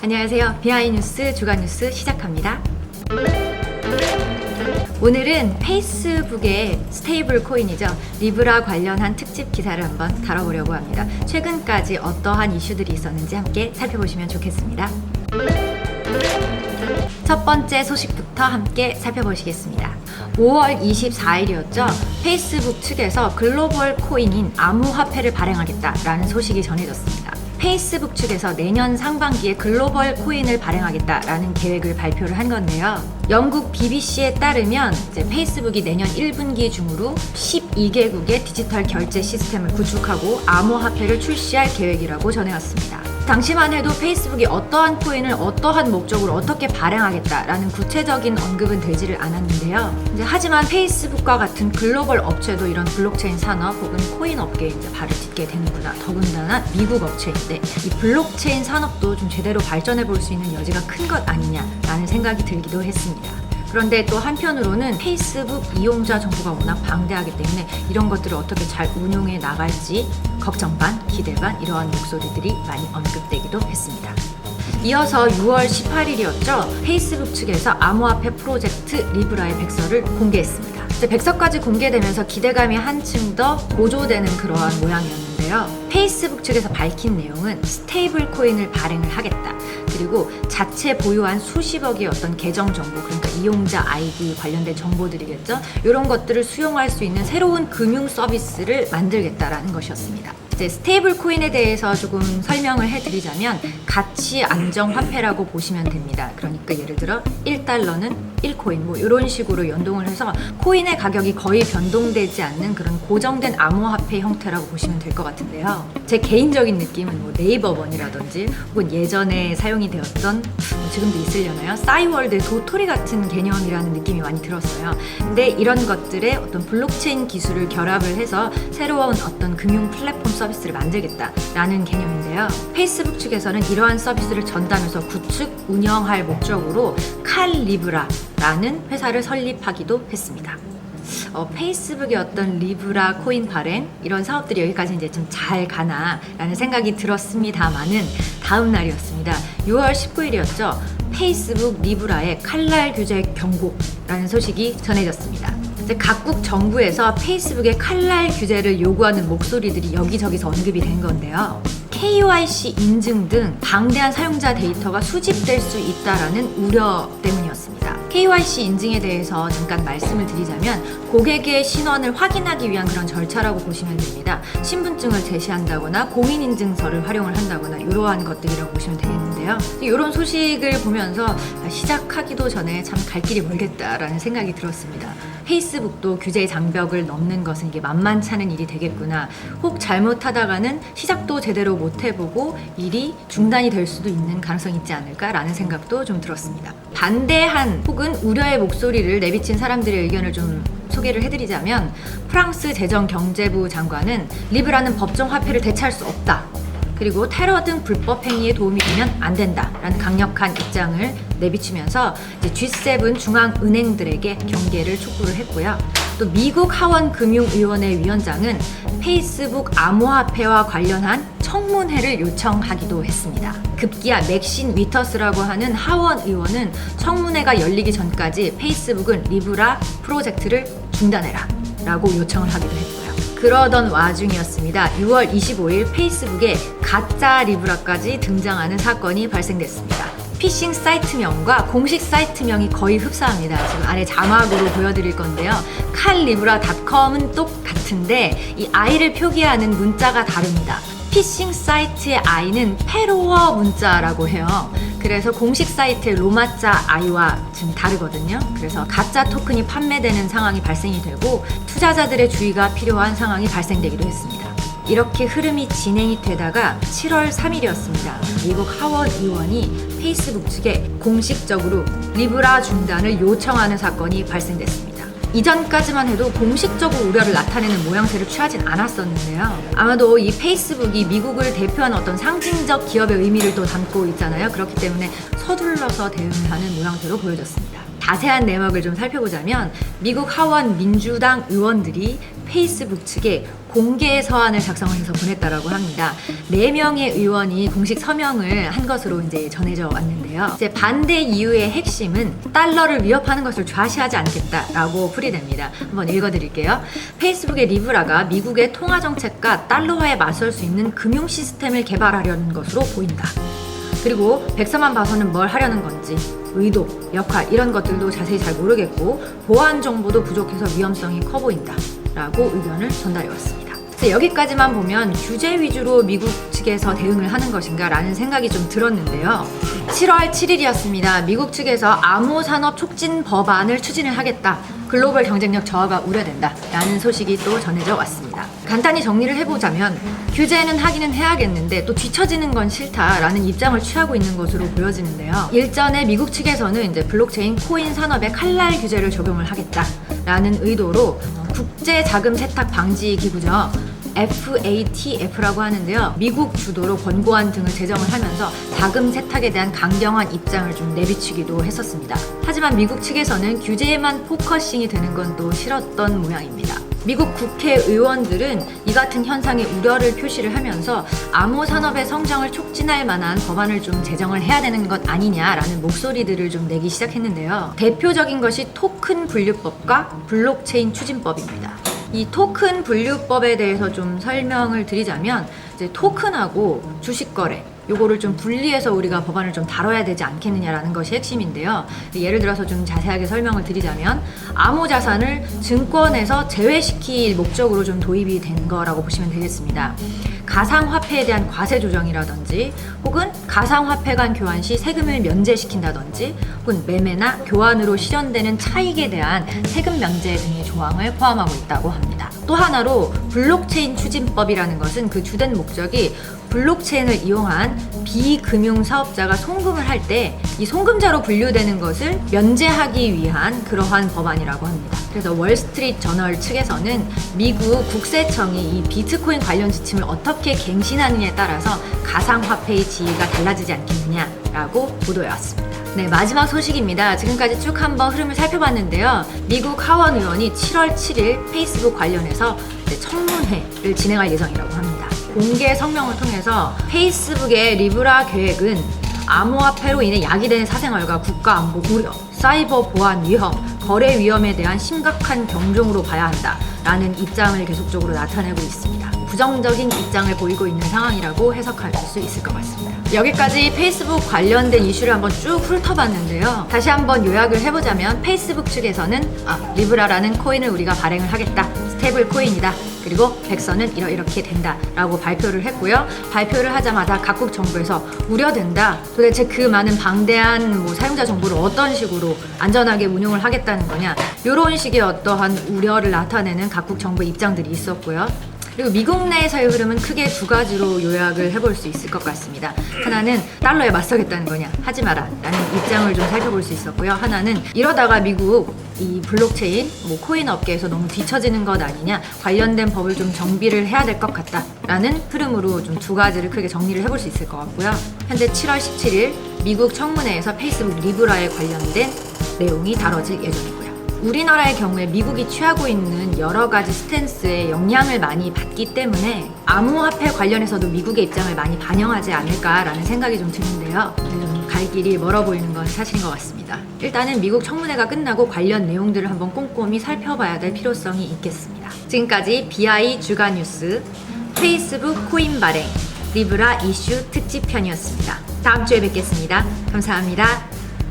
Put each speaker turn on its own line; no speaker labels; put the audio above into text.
안녕하세요. 비하이뉴스 주간뉴스 시작합니다. 오늘은 페이스북의 스테이블 코인이죠. 리브라 관련한 특집 기사를 한번 다뤄보려고 합니다. 최근까지 어떠한 이슈들이 있었는지 함께 살펴보시면 좋겠습니다. 첫 번째 소식부터 함께 살펴보시겠습니다. 5월 24일이었죠. 페이스북 측에서 글로벌 코인인 암호화폐를 발행하겠다라는 소식이 전해졌습니다. 페이스북 측에서 내년 상반기에 글로벌 코인을 발행하겠다라는 계획을 발표를 한 건데요. 영국 BBC에 따르면 이제 페이스북이 내년 1분기 중으로 12개국의 디지털 결제 시스템을 구축하고 암호화폐를 출시할 계획이라고 전해왔습니다. 당시만 해도 페이스북이 어떠한 코인을 어떠한 목적으로 어떻게 발행하겠다라는 구체적인 언급은 되지를 않았는데요. 하지만 페이스북과 같은 글로벌 업체도 이런 블록체인 산업 혹은 코인 업계에 이제 발을 딛게 되는구나. 더군다나 미국 업체인데 이 블록체인 산업도 좀 제대로 발전해 볼 수 있는 여지가 큰 것 아니냐라는 생각이 들기도 했습니다. 그런데 또 한편으로는 페이스북 이용자 정보가 워낙 방대하기 때문에 이런 것들을 어떻게 잘 운용해 나갈지 걱정 반, 기대 반 이러한 목소리들이 많이 언급되기도 했습니다. 이어서 6월 18일이었죠. 페이스북 측에서 암호화폐 프로젝트 리브라의 백서를 공개했습니다. 백서까지 공개되면서 기대감이 한층 더 고조되는 그러한 모양이었는데요. 페이스북 측에서 밝힌 내용은 스테이블 코인을 발행을 하겠다. 그리고 자체 보유한 수십억의 어떤 계정 정보, 그러니까 이용자 아이디 관련된 정보들이겠죠. 이런 것들을 수용할 수 있는 새로운 금융 서비스를 만들겠다라는 것이었습니다. 이제 스테이블 코인에 대해서 조금 설명을 해드리자면 가치 안정 화폐라고 보시면 됩니다. 그러니까 예를 들어 1달러는 1코인 뭐 이런 식으로 연동을 해서 코인의 가격이 거의 변동되지 않는 그런 고정된 암호화폐 형태라고 보시면 될 것 같은데요. 제 개인적인 느낌은 뭐 네이버원이라든지 혹은 예전에 사용이 되었던 지금도 있으려나요? 싸이월드의 도토리 같은 개념이라는 느낌이 많이 들었어요. 근데 이런 것들의 어떤 블록체인 기술을 결합을 해서 새로운 어떤 금융 플랫폼 서비스를 만들겠다라는 개념인데요. 페이스북 측에서는 이러한 서비스를 전담해서 구축, 운영할 목적으로 칼리브라라는 회사를 설립하기도 했습니다. 페이스북의 어떤 리브라 코인 발행 이런 사업들이 여기까지 이제 좀 잘 가나라는 생각이 들었습니다만은 다음 날이었습니다. 6월 19일이었죠. 페이스북 리브라의 칼날 규제 경고라는 소식이 전해졌습니다. 각국 정부에서 페이스북의 칼날 규제를 요구하는 목소리들이 여기저기서 언급이 된 건데요. KYC 인증 등 방대한 사용자 데이터가 수집될 수 있다라는 우려 때문이었습니다. KYC 인증에 대해서 잠깐 말씀을 드리자면 고객의 신원을 확인하기 위한 그런 절차라고 보시면 됩니다. 신분증을 제시한다거나 공인인증서를 활용을 한다거나 이러한 것들이라고 보시면 되겠는데요. 이런 소식을 보면서 시작하기도 전에 참 갈 길이 멀겠다라는 생각이 들었습니다. 페이스북도 규제 장벽을 넘는 것은 이게 만만치 않은 일이 되겠구나. 혹 잘못하다가는 시작도 제대로 못 해보고 일이 중단이 될 수도 있는 가능성이 있지 않을까라는 생각도 좀 들었습니다. 반대한 혹은 우려의 목소리를 내비친 사람들의 의견을 좀 소개를 해드리자면 프랑스 재정경제부 장관은 리브라는 법정 화폐를 대체할 수 없다. 그리고 테러 등 불법 행위에 도움이 되면 안 된다라는 강력한 입장을 내비치면서 이제 G7 중앙은행들에게 경계를 촉구를 했고요. 또 미국 하원금융위원회 위원장은 페이스북 암호화폐와 관련한 청문회를 요청하기도 했습니다. 급기야 맥신 위터스라고 하는 하원 의원은 청문회가 열리기 전까지 페이스북은 리브라 프로젝트를 중단해라 라고 요청을 하기도 했고요. 그러던 와중이었습니다. 6월 25일 페이스북에 가짜 리브라까지 등장하는 사건이 발생됐습니다. 피싱 사이트명과 공식 사이트명이 거의 흡사합니다. 지금 아래 자막으로 보여드릴 건데요. 칼리브라.com은 똑같은데 이 I를 표기하는 문자가 다릅니다. 피싱 사이트의 I는 패로어 문자라고 해요. 그래서 공식 사이트의 로마자 I와 좀 다르거든요. 그래서 가짜 토큰이 판매되는 상황이 발생이 되고 투자자들의 주의가 필요한 상황이 발생되기도 했습니다. 이렇게 흐름이 진행이 되다가 7월 3일이었습니다. 미국 하원 의원이 페이스북 측에 공식적으로 리브라 중단을 요청하는 사건이 발생됐습니다. 이전까지만 해도 공식적으로 우려를 나타내는 모양새를 취하진 않았었는데요. 아마도 이 페이스북이 미국을 대표하는 어떤 상징적 기업의 의미를 또 담고 있잖아요. 그렇기 때문에 서둘러서 대응을 하는 모양새로 보여졌습니다. 자세한 내막을 좀 살펴보자면 미국 하원 민주당 의원들이 페이스북 측에 공개 서한을 작성을 해서 보냈다라고 합니다. 4명의 의원이 공식 서명을 한 것으로 이제 전해져 왔는데요. 이제 반대 이유의 핵심은 달러를 위협하는 것을 좌시하지 않겠다라고 풀이됩니다. 한번 읽어드릴게요. 페이스북의 리브라가 미국의 통화 정책과 달러화에 맞설 수 있는 금융 시스템을 개발하려는 것으로 보인다. 그리고 백서만 봐서는 뭘 하려는 건지, 의도, 역할 이런 것들도 자세히 잘 모르겠고 보안 정보도 부족해서 위험성이 커 보인다 라고 의견을 전달해 왔습니다. 그래서 여기까지만 보면 규제 위주로 미국 측에서 대응을 하는 것인가 라는 생각이 좀 들었는데요. 7월 7일이었습니다. 미국 측에서 암호산업 촉진 법안을 추진을 하겠다. 글로벌 경쟁력 저하가 우려된다 라는 소식이 또 전해져 왔습니다. 간단히 정리를 해보자면 규제는 하기는 해야겠는데 또 뒤처지는 건 싫다라는 입장을 취하고 있는 것으로 보여지는데요. 일전에 미국 측에서는 이제 블록체인 코인 산업에 칼날 규제를 적용을 하겠다라는 의도로 국제 자금 세탁 방지 기구죠. FATF라고 하는데요. 미국 주도로 권고안 등을 제정을 하면서 자금 세탁에 대한 강경한 입장을 좀 내비치기도 했었습니다. 하지만 미국 측에서는 규제에만 포커싱이 되는 건 또 싫었던 모양입니다. 미국 국회의원들은 이 같은 현상에 우려를 표시를 하면서 암호 산업의 성장을 촉진할 만한 법안을 좀 제정을 해야 되는 것 아니냐라는 목소리들을 좀 내기 시작했는데요. 대표적인 것이 토큰 분류법과 블록체인 추진법입니다. 이 토큰 분류법에 대해서 좀 설명을 드리자면 이제 토큰하고 주식거래 요거를 좀 분리해서 우리가 법안을 좀 다뤄야 되지 않겠느냐라는 것이 핵심인데요. 예를 들어서 좀 자세하게 설명을 드리자면 암호자산을 증권에서 제외시킬 목적으로 좀 도입이 된 거라고 보시면 되겠습니다. 가상화폐에 대한 과세 조정이라든지 혹은 가상화폐 간 교환 시 세금을 면제시킨다든지 혹은 매매나 교환으로 실현되는 차익에 대한 세금 면제 등의 조항을 포함하고 있다고 합니다. 또 하나로 블록체인 추진법이라는 것은 그 주된 목적이 블록체인을 이용한 비금융 사업자가 송금을 할 때 이 송금자로 분류되는 것을 면제하기 위한 그러한 법안이라고 합니다. 그래서 월스트리트 저널 측에서는 미국 국세청이 이 비트코인 관련 지침을 어떻게 갱신하느냐에 따라서 가상화폐의 지위가 달라지지 않겠느냐라고 보도해 왔습니다. 네, 마지막 소식입니다. 지금까지 쭉 한번 흐름을 살펴봤는데요. 미국 하원 의원이 7월 7일 페이스북 관련해서 청문회를 진행할 예정이라고 합니다. 공개 성명을 통해서 페이스북의 리브라 계획은 암호화폐로 인해 야기되는 사생활과 국가안보 우려, 사이버 보안 위험, 거래 위험에 대한 심각한 경종으로 봐야 한다라는 입장을 계속적으로 나타내고 있습니다. 부정적인 입장을 보이고 있는 상황이라고 해석할 수 있을 것 같습니다. 여기까지 페이스북 관련된 이슈를 한번 쭉 훑어봤는데요. 다시 한번 요약을 해보자면 페이스북 측에서는 리브라라는 코인을 우리가 발행을 하겠다. 스테이블 코인이다. 그리고 백서는 이렇게 된다라고 발표를 했고요. 발표를 하자마자 각국 정부에서 우려된다. 도대체 그 많은 방대한 사용자 정보를 어떤 식으로 안전하게 운용을 하겠다는 거냐. 이런 식의 어떠한 우려를 나타내는 각국 정부의 입장들이 있었고요. 그리고 미국 내에서의 흐름은 크게 두 가지로 요약을 해볼 수 있을 것 같습니다. 하나는 달러에 맞서겠다는 거냐, 하지 마라 라는 입장을 좀 살펴볼 수 있었고요. 하나는 이러다가 미국 이 블록체인, 코인 업계에서 너무 뒤처지는 것 아니냐, 관련된 법을 좀 정비를 해야 될 것 같다 라는 흐름으로 좀 두 가지를 크게 정리를 해볼 수 있을 것 같고요. 현재 7월 17일 미국 청문회에서 페이스북 리브라에 관련된 내용이 다뤄질 예정이고요. 우리나라의 경우에 미국이 취하고 있는 여러 가지 스탠스에 영향을 많이 받기 때문에 암호화폐 관련해서도 미국의 입장을 많이 반영하지 않을까라는 생각이 좀 드는데요. 좀 갈 길이 멀어 보이는 건 사실인 것 같습니다. 일단은 미국 청문회가 끝나고 관련 내용들을 한번 꼼꼼히 살펴봐야 될 필요성이 있겠습니다. 지금까지 BI 주간 뉴스 페이스북 코인 발행 리브라 이슈 특집편이었습니다. 다음 주에 뵙겠습니다. 감사합니다.